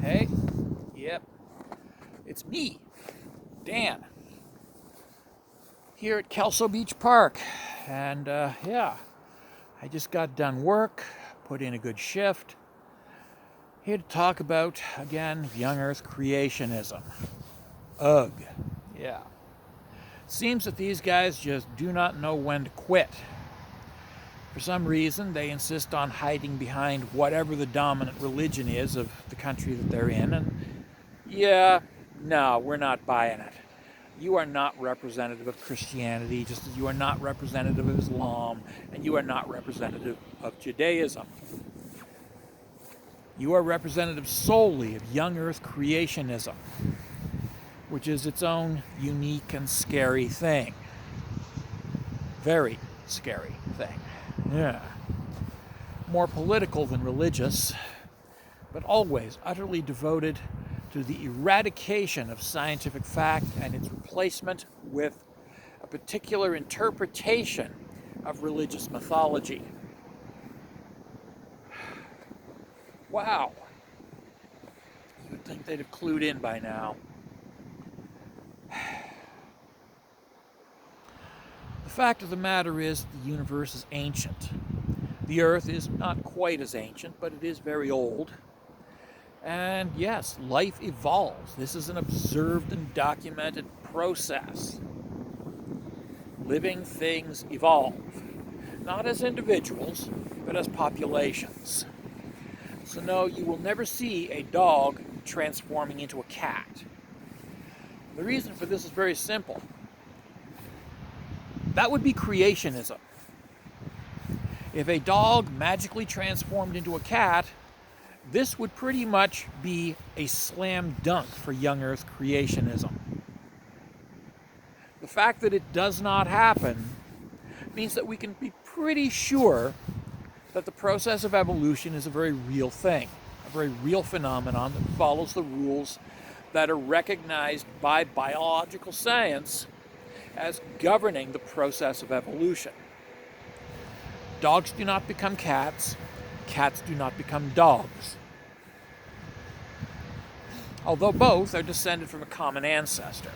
Hey, yep, it's me, Dan, here at Kelso Beach Park. And yeah, I just got done work, put in a good shift. Here to talk about, again, young Earth creationism. Ugh. Yeah. Seems that these guys just do not know when to quit. For some reason, they insist on hiding behind whatever the dominant religion is of the country that they're in. And yeah, no, we're not buying it. You are not representative of Christianity, just as you are not representative of Islam, and you are not representative of Judaism. You are representative solely of young Earth creationism, which is its own unique and scary thing. Very scary thing. Yeah. More political than religious, but always utterly devoted to the eradication of scientific fact and its replacement with a particular interpretation of religious mythology. Wow. You would think they'd have clued in by now. The fact of the matter is the universe is ancient. The Earth is not quite as ancient, but it is very old. And yes, life evolves. This is an observed and documented process. Living things evolve, not as individuals, but as populations. So no, you will never see a dog transforming into a cat. The reason for this is very simple. That would be creationism. If a dog magically transformed into a cat, this would pretty much be a slam dunk for young Earth creationism. The fact that it does not happen means that we can be pretty sure that the process of evolution is a very real thing, a very real phenomenon that follows the rules that are recognized by biological science as governing the process of evolution. Dogs do not become cats. Cats do not become dogs. Although both are descended from a common ancestor.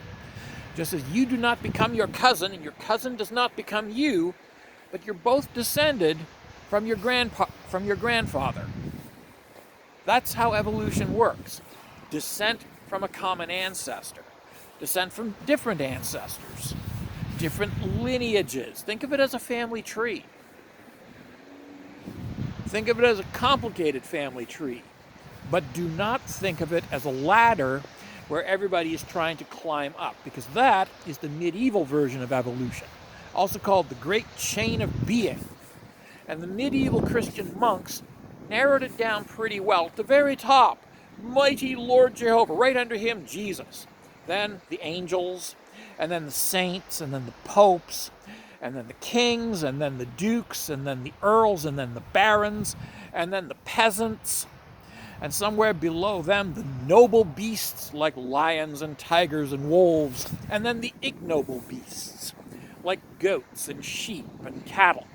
Just as you do not become your cousin and your cousin does not become you, but you're both descended from your grandfather. That's how evolution works. Descent from a common ancestor. Descent from different ancestors. Different lineages. Think of it as a family tree. Think of it as a complicated family tree. But do not think of it as a ladder where everybody is trying to climb up, because that is the medieval version of evolution, also called the Great Chain of Being. And the medieval Christian monks narrowed it down pretty well. At the very top, mighty Lord Jehovah, right under him, Jesus. Then the angels, and then the saints, and then the popes, and then the kings, and then the dukes, and then the earls, and then the barons, and then the peasants. And somewhere below them, the noble beasts like lions and tigers and wolves, and then the ignoble beasts like goats and sheep and cattle.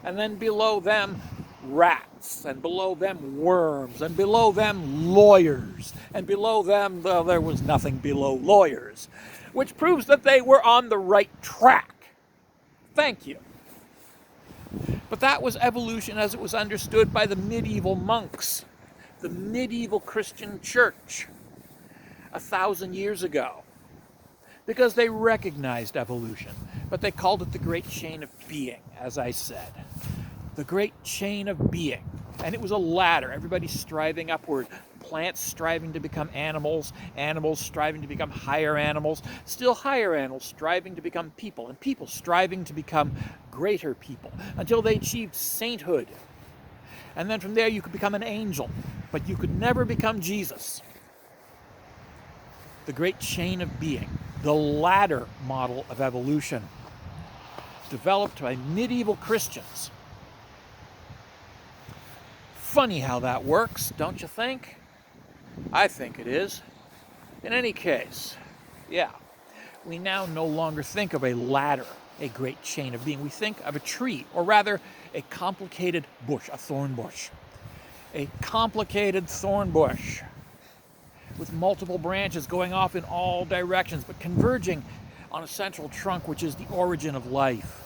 And then below them, rats, and below them, worms, and below them, lawyers, and below them, well, there was nothing below lawyers, which proves that they were on the right track. Thank you. But that was evolution as it was understood by the medieval monks. The medieval Christian church 1,000 years ago, because they recognized evolution, but they called it the Great Chain of Being, as I said. The Great Chain of Being. And it was a ladder, everybody striving upward, plants striving to become animals, animals striving to become higher animals, still higher animals striving to become people, and people striving to become greater people, until they achieved sainthood. And then from there you could become an angel, but you could never become Jesus. The Great Chain of Being, the ladder model of evolution, developed by medieval Christians. Funny how that works, don't you think? I think it is. In any case, yeah, we now no longer think of a ladder, a great chain of being. We think of a tree, or rather, a complicated bush, a thorn bush. A complicated thorn bush. with multiple branches going off in all directions, but converging on a central trunk, which is the origin of life.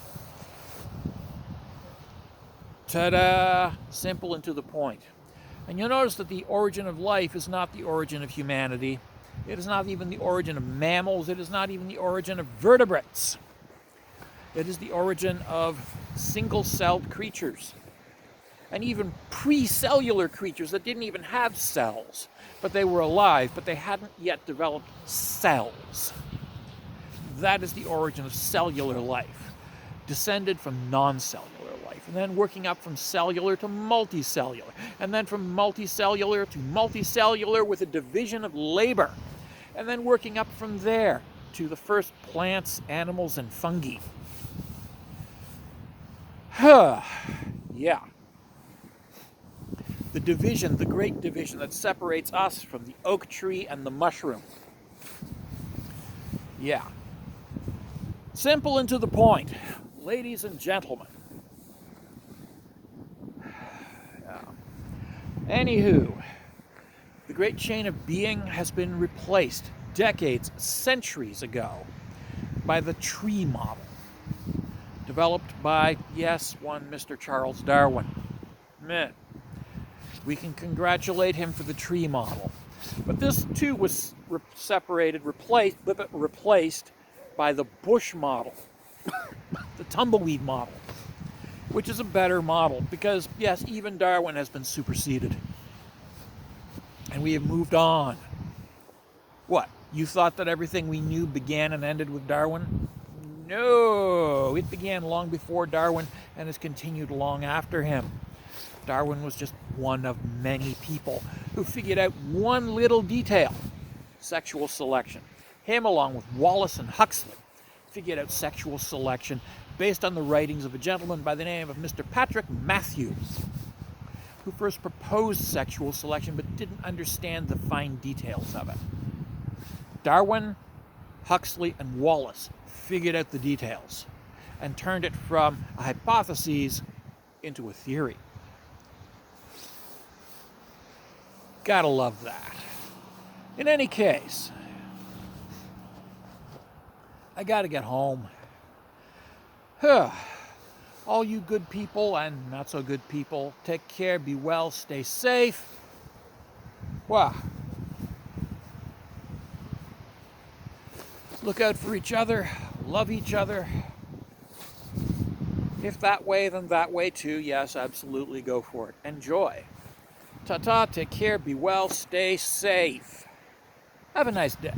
Ta-da! Simple and to the point. And you'll notice that the origin of life is not the origin of humanity. It is not even the origin of mammals. It is not even the origin of vertebrates. It is the origin of single-celled creatures, and even pre-cellular creatures that didn't even have cells, but they were alive, but they hadn't yet developed cells. That is the origin of cellular life, descended from non-cellular life, and then working up from cellular to multicellular, and then from multicellular to multicellular with a division of labor, and then working up from there to the first plants, animals, and fungi. Yeah. The division, the great division that separates us from the oak tree and the mushroom. Yeah. Simple and to the point, ladies and gentlemen. Yeah. Anywho, the great chain of being has been replaced decades, centuries ago by the tree model, developed by, yes, one Mr. Charles Darwin. Meh. We can congratulate him for the tree model. But this too was replaced by the bush model, the tumbleweed model, which is a better model because, yes, even Darwin has been superseded. And we have moved on. What? You thought that everything we knew began and ended with Darwin? No, it began long before Darwin and has continued long after him. Darwin was just one of many people who figured out one little detail: sexual selection. Him, along with Wallace and Huxley, figured out sexual selection based on the writings of a gentleman by the name of Mr. Patrick Matthews, who first proposed sexual selection but didn't understand the fine details of it. Darwin, Huxley, and Wallace figured out the details and turned it from a hypothesis into a theory. Gotta love that. In any case, I gotta get home. All you good people and not so good people, take care, be well, stay safe. Wow. Look out for each other, love each other. If that way, then that way too. Yes, absolutely, go for it. Enjoy. Ta-ta, take care, be well, stay safe. Have a nice day.